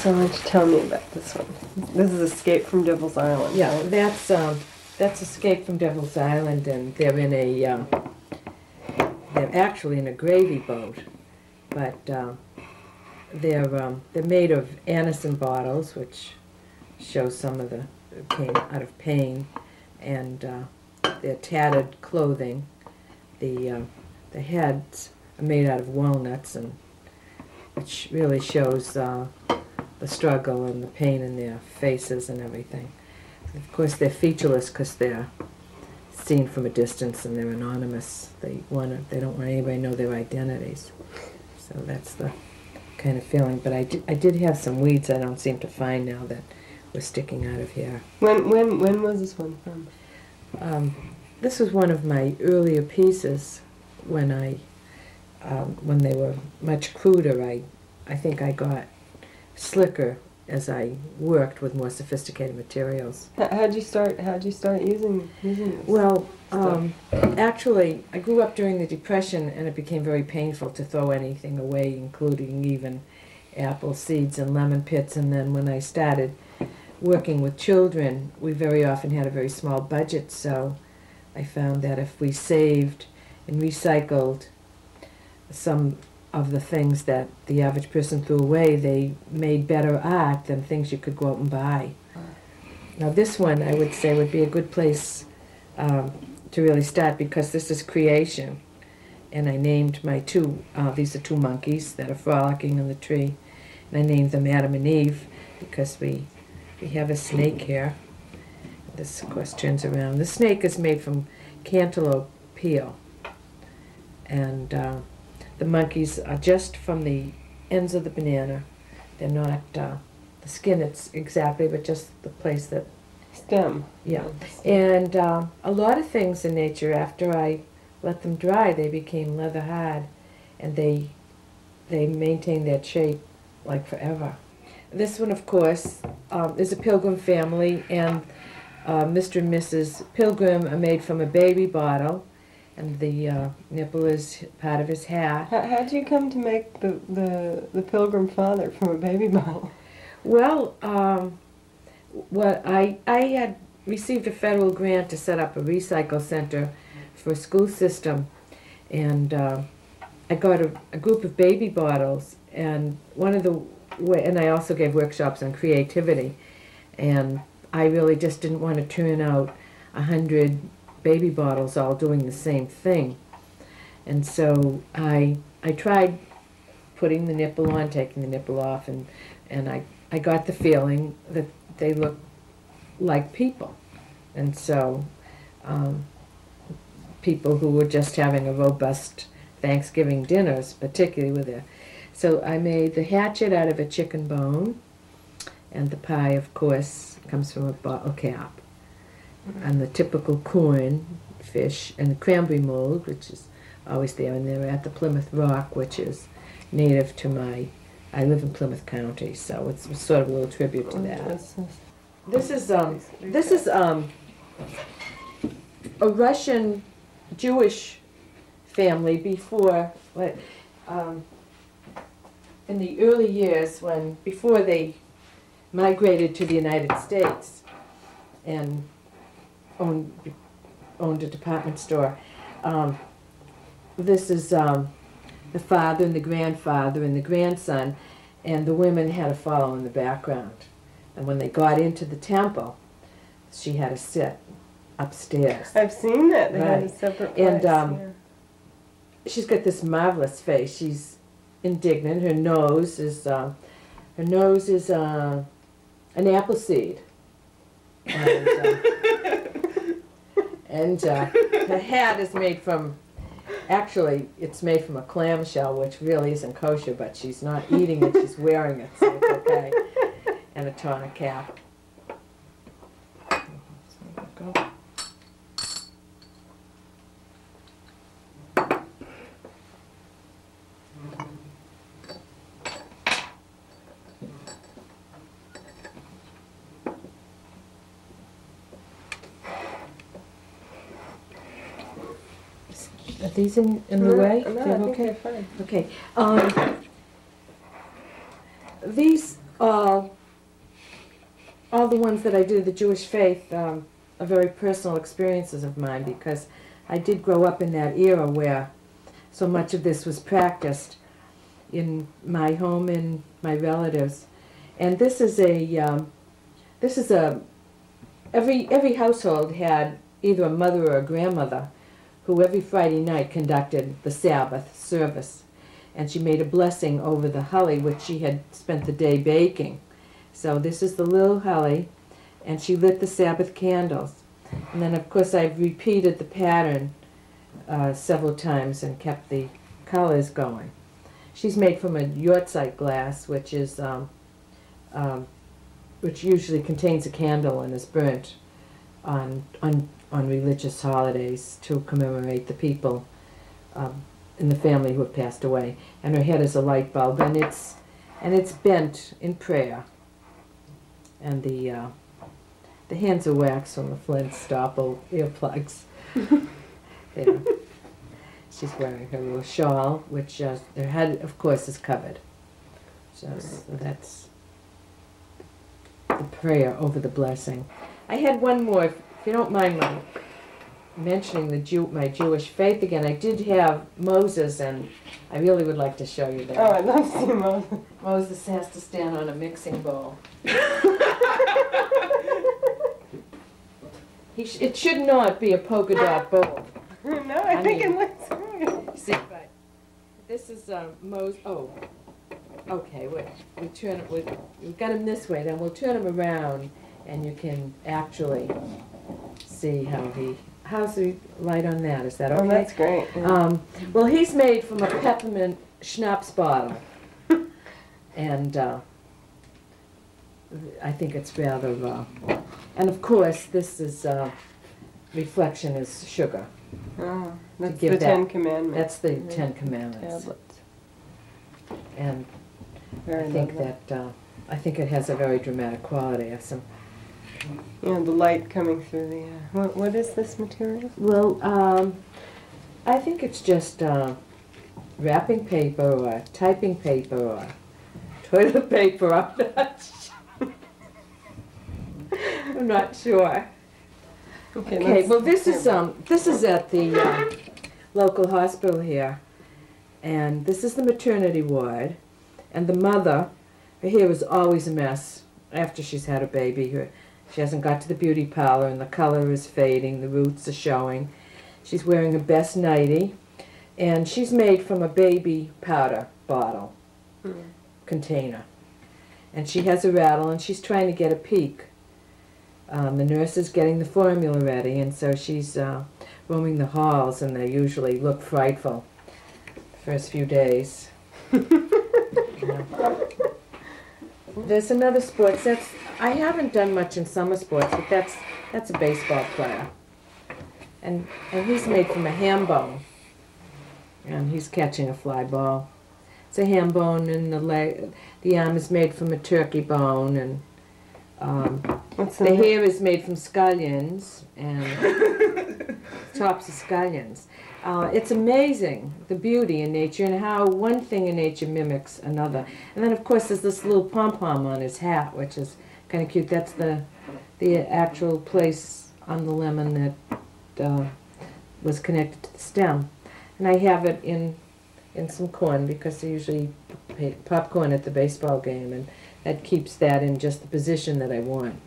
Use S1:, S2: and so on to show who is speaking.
S1: So why don't you tell me about this one? This is Escape from Devil's Island.
S2: Yeah, that's Escape from Devil's Island, and they're in a they're actually in a gravy boat, but they're made of Anderson bottles, which shows some of the pain out of pain, and their tattered clothing. The heads are made out of walnuts, and which really shows the struggle and the pain in their faces and everything. Of course, they're featureless because they're seen from a distance and they're anonymous. They don't want anybody to know their identities. So that's the kind of feeling. But I did have some weeds I don't seem to find now that were sticking out of here.
S1: When was this one from?
S2: This was one of my earlier pieces when when they were much cruder. I think I got slicker as I worked with more sophisticated materials.
S1: How'd you start using this?
S2: Well, actually, I grew up during the Depression, and it became very painful to throw anything away, including even apple seeds and lemon pits. And then when I started working with children, we very often had a very small budget, so I found that if we saved and recycled some of the things that the average person threw away, they made better art than things you could go out and buy. Now this one, I would say, would be a good place to really start, because this is creation. And I named my these are two monkeys that are frolicking in the tree. And I named them Adam and Eve because we have a snake here. This, of course, turns around. The snake is made from cantaloupe peel. And the monkeys are just from the ends of the banana. They're not the skin, it's exactly, but just the place that...
S1: Stem.
S2: Yeah. And a lot of things in nature, after I let them dry, they became leather hard. And they maintain that shape like forever. This one, of course, is a Pilgrim family, and Mr. and Mrs. Pilgrim are made from a baby bottle, and the nipple is part of his hat.
S1: How'd you come to make the Pilgrim father from a baby bottle?
S2: Well, I had received a federal grant to set up a recycle center for a school system, and I got a group of baby bottles, and and I also gave workshops on creativity, and I really just didn't want to turn out 100 baby bottles all doing the same thing. And so I tried putting the nipple on, taking the nipple off, and I got the feeling that they look like people. And so people who were just having a robust Thanksgiving dinners, particularly with their... So I made the hatchet out of a chicken bone, and the pie, of course, comes from a bottle cap. And the typical corn, fish, and the cranberry mold, which is always there, and they're at the Plymouth Rock, which is native to I live in Plymouth County, so it's sort of a little tribute to that. This is a Russian Jewish family before, in the early years before they migrated to the United States and owned a department store. This is the father and the grandfather and the grandson, and the women had to follow in the background. And when they got into the temple, she had to sit upstairs.
S1: I've seen that. They had a
S2: Right.
S1: separate place.
S2: And she's got this marvelous face. She's indignant. Her nose is an apple seed. And the hat is made from, actually, it's made from a clamshell, which really isn't kosher, but she's not eating it, she's wearing it, so it's okay. And a tonic cap. Are these in the way?
S1: No,
S2: They're
S1: I think
S2: okay?
S1: they're fine.
S2: Okay. These all ones that I do, the Jewish faith, are very personal experiences of mine because I did grow up in that era where so much of this was practiced in my home and my relatives. And this is every household had either a mother or a grandmother who every Friday night conducted the Sabbath service. And she made a blessing over the hully, which she had spent the day baking. So this is the little hully, and she lit the Sabbath candles. And then, of course, I've repeated the pattern several times and kept the colors going. She's made from a Yortzeit glass, which is which usually contains a candle and is burnt on religious holidays to commemorate the people in the family who have passed away. And her head is a light bulb, and it's bent in prayer. And the hands are wax from the Flint Stopple earplugs. There. She's wearing her little shawl, which her head, of course, is covered. So that's the prayer over the blessing. I had one more, if you don't mind my mentioning my Jewish faith again. I did have Moses, and I really would like to show you that.
S1: Oh, I'd love to see Moses.
S2: Moses has to stand on a mixing bowl. It should not be a polka dot bowl.
S1: No, I think it looks good.
S2: See, but this is Moses. Oh, okay. We turn it. We've got him this way. Then we'll turn him around, and you can actually see how's the light on that? Is that okay?
S1: Oh, that's great. Yeah.
S2: Well, he's made from a peppermint schnapps bottle, and I think it's rather. And of course, this is reflection is sugar.
S1: Oh, that's the Ten Commandments.
S2: That's the Ten Commandments.
S1: Tablets.
S2: And
S1: Very
S2: I think
S1: lovely.
S2: that I think it has a very dramatic quality. Some.
S1: Yeah, the light coming through the. What is this material?
S2: Well, I think it's just wrapping paper or typing paper or toilet paper. I'm not sure. Okay, well this is at the local hospital here, and this is the maternity ward, and the mother, her hair is always a mess after she's had a baby. She hasn't got to the beauty parlor, and the color is fading, the roots are showing. She's wearing her best nightie, and she's made from a baby powder bottle container, and she has a rattle, and she's trying to get a peek. The nurse is getting the formula ready, and so she's roaming the halls, and they usually look frightful the first few days. There's another sports. I haven't done much in summer sports, but that's a baseball player, and he's made from a ham bone, and he's catching a fly ball. It's a ham bone, and the arm is made from a turkey bone, and the hair is made from scallions and tops of scallions. It's amazing, the beauty in nature and how one thing in nature mimics another. And then, of course, there's this little pom-pom on his hat, which is kind of cute. That's the actual place on the lemon that was connected to the stem. And I have it in some corn because they usually popcorn at the baseball game, and that keeps that in just the position that I want.